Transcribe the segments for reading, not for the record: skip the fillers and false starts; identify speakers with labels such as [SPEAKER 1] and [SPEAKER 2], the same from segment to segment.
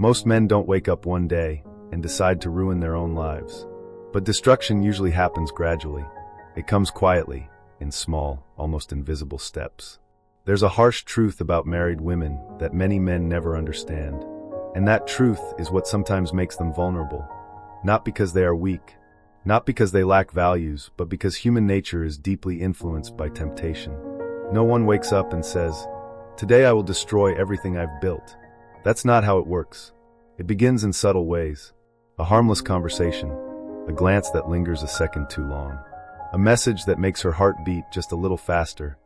[SPEAKER 1] Most men don't wake up one day and decide to ruin their own lives. But destruction usually happens gradually. It comes quietly, in small, almost invisible steps. There's a harsh truth about married women that many men never understand. And that truth is what sometimes makes them vulnerable. Not because they are weak, not because they lack values, but because human nature is deeply influenced by temptation. No one wakes up and says, "Today I will destroy everything I've built." That's not how it works. It begins in subtle ways. A harmless conversation, a glance that lingers a second too long, a message that makes her heart beat just a little faster,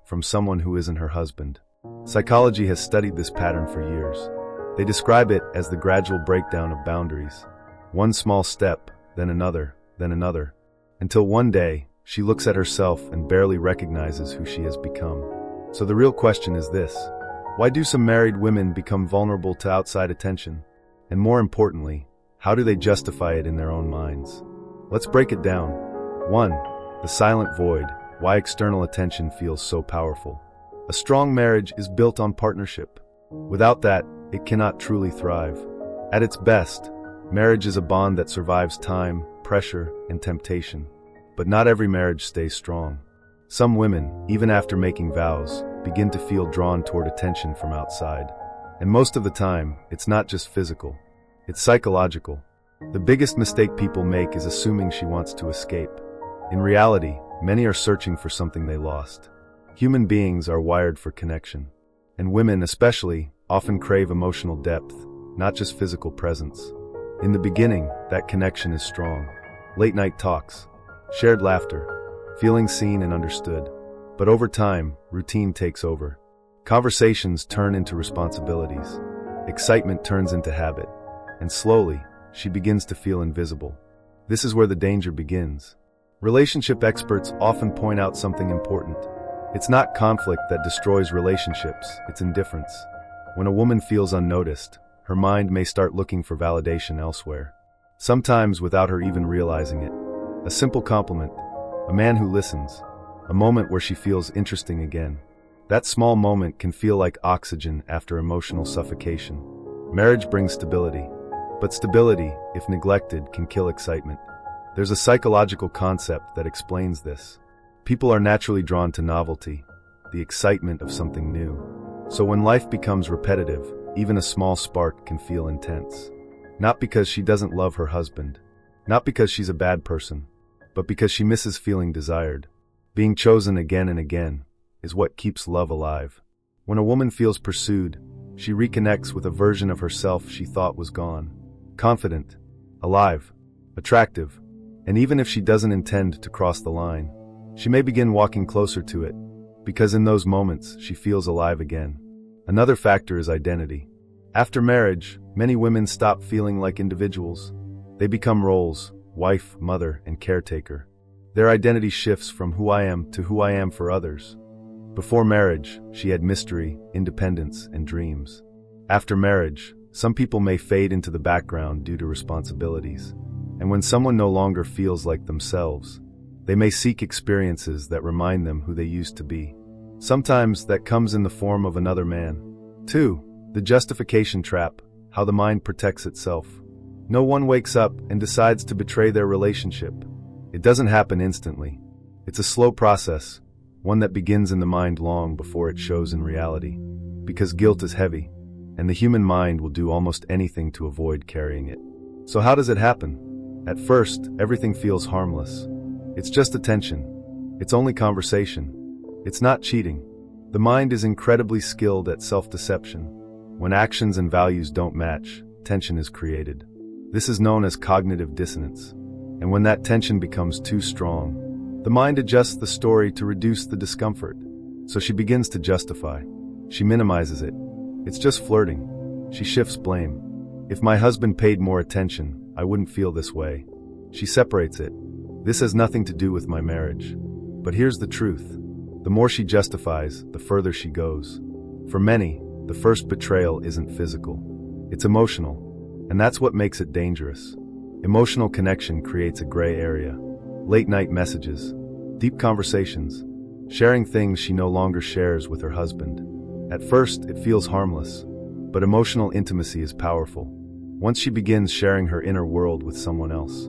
[SPEAKER 1] from someone who isn't her husband. Psychology has studied this pattern for years. They describe it as the gradual breakdown of boundaries. One small step, then another, until one day, she looks at herself and barely recognizes who she has become. So the real question is this: why do some married women become vulnerable to outside attention? And more importantly, how do they justify it in their own minds? Let's break it down. 1. The silent void. Why external attention feels so powerful. A strong marriage is built on partnership. Without that, it cannot truly thrive. At its best, marriage is a bond that survives time, pressure, and temptation. But not every marriage stays strong. Some women, even after making vows, begin to feel drawn toward attention from outside. And most of the time, it's not just physical. It's psychological. The biggest mistake people make is assuming she wants to escape. In reality, many are searching for something they lost. Human beings are wired for connection. And women, especially, often crave emotional depth, not just physical presence. In the beginning, that connection is strong. Late-night talks, shared laughter, feeling seen and understood. But over time, routine takes over. Conversations turn into responsibilities. Excitement turns into habit. And slowly, she begins to feel invisible. This is where the danger begins. Relationship experts often point out something important. It's not conflict that destroys relationships, it's indifference. When a woman feels unnoticed, her mind may start looking for validation elsewhere. Sometimes without her even realizing it. A simple compliment, a man who listens, a moment where she feels interesting again. That small moment can feel like oxygen after emotional suffocation. Marriage brings stability. But stability, if neglected, can kill excitement. There's a psychological concept that explains this. People are naturally drawn to novelty, the excitement of something new. So when life becomes repetitive, even a small spark can feel intense. Not because she doesn't love her husband, not because she's a bad person, but because she misses feeling desired. Being chosen again and again is what keeps love alive. When a woman feels pursued, she reconnects with a version of herself she thought was gone. Confident, alive, attractive, and even if she doesn't intend to cross the line, she may begin walking closer to it, because in those moments she feels alive again. Another factor is identity. After marriage, many women stop feeling like individuals. They become roles: wife, mother, and caretaker. Their identity shifts from who I am to who I am for others. Before marriage, she had mystery, independence, and dreams. After marriage, some people may fade into the background due to responsibilities. And when someone no longer feels like themselves, they may seek experiences that remind them who they used to be. Sometimes that comes in the form of another man. 2. The justification trap, how the mind protects itself. No one wakes up and decides to betray their relationship. It doesn't happen instantly. It's a slow process, one that begins in the mind long before it shows in reality. Because guilt is heavy, and the human mind will do almost anything to avoid carrying it. So how does it happen? At first, everything feels harmless. It's just attention. It's only conversation. It's not cheating. The mind is incredibly skilled at self-deception. When actions and values don't match, tension is created. This is known as cognitive dissonance. And when that tension becomes too strong, the mind adjusts the story to reduce the discomfort. So she begins to justify. She minimizes it. It's just flirting. She shifts blame. If my husband paid more attention, I wouldn't feel this way. She separates it. This has nothing to do with my marriage. But here's the truth. The more she justifies, the further she goes. For many, the first betrayal isn't physical. It's emotional. And that's what makes it dangerous. Emotional connection creates a gray area. Late-night messages, deep conversations, sharing things she no longer shares with her husband. At first, it feels harmless. But emotional intimacy is powerful. Once she begins sharing her inner world with someone else,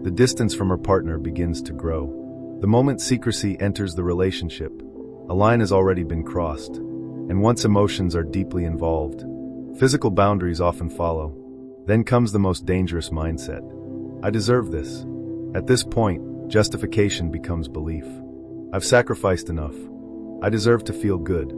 [SPEAKER 1] the distance from her partner begins to grow. The moment secrecy enters the relationship, a line has already been crossed. And once emotions are deeply involved, physical boundaries often follow. Then comes the most dangerous mindset. I deserve this. At this point, justification becomes belief. I've sacrificed enough. I deserve to feel good.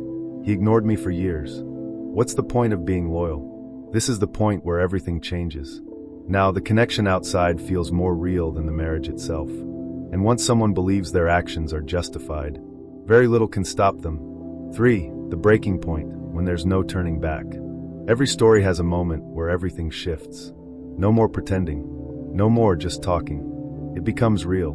[SPEAKER 1] He ignored me for years. What's the point of being loyal? This is the point where everything changes. Now, the connection outside feels more real than the marriage itself. And once someone believes their actions are justified, very little can stop them. 3. The breaking point, when there's no turning back. Every story has a moment where everything shifts. No more pretending. No more just talking. It becomes real.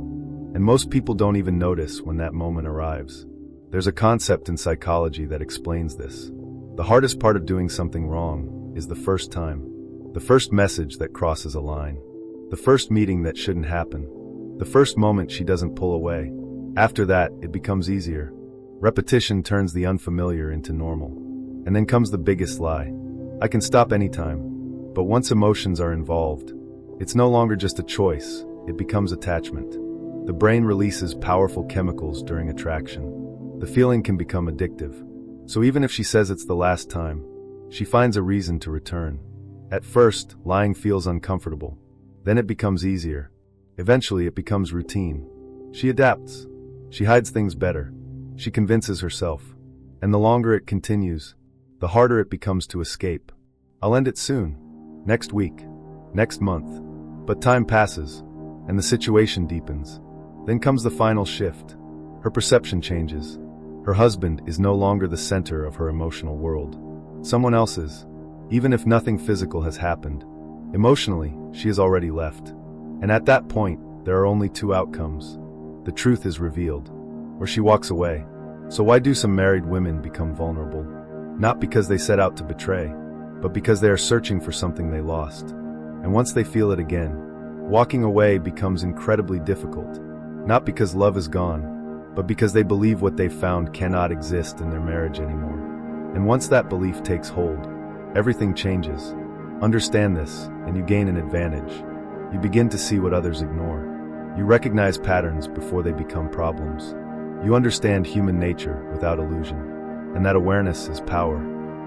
[SPEAKER 1] And most people don't even notice when that moment arrives. There's a concept in psychology that explains this. The hardest part of doing something wrong is the first time. The first message that crosses a line. The first meeting that shouldn't happen. The first moment she doesn't pull away. After that, it becomes easier. Repetition turns the unfamiliar into normal. And then comes the biggest lie. I can stop anytime. But once emotions are involved, it's no longer just a choice, it becomes attachment. The brain releases powerful chemicals during attraction. The feeling can become addictive. So even if she says it's the last time, she finds a reason to return. At first, lying feels uncomfortable. Then it becomes easier. Eventually, it becomes routine. She adapts. She hides things better. She convinces herself. And the longer it continues, the harder it becomes to escape. I'll end it soon. Next week. Next month. But time passes, and the situation deepens. Then comes the final shift. Her perception changes. Her husband is no longer the center of her emotional world. Someone else is. Even if nothing physical has happened, emotionally, she has already left. And at that point, there are only two outcomes. The truth is revealed, or she walks away. So why do some married women become vulnerable? Not because they set out to betray, but because they are searching for something they lost. And once they feel it again, walking away becomes incredibly difficult. Not because love is gone, but because they believe what they found cannot exist in their marriage anymore. And once that belief takes hold, everything changes. Understand this, and you gain an advantage. You begin to see what others ignore. You recognize patterns before they become problems. You understand human nature without illusion. And that awareness is power.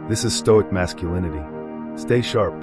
[SPEAKER 1] This is Stoic Masculinity. Stay sharp.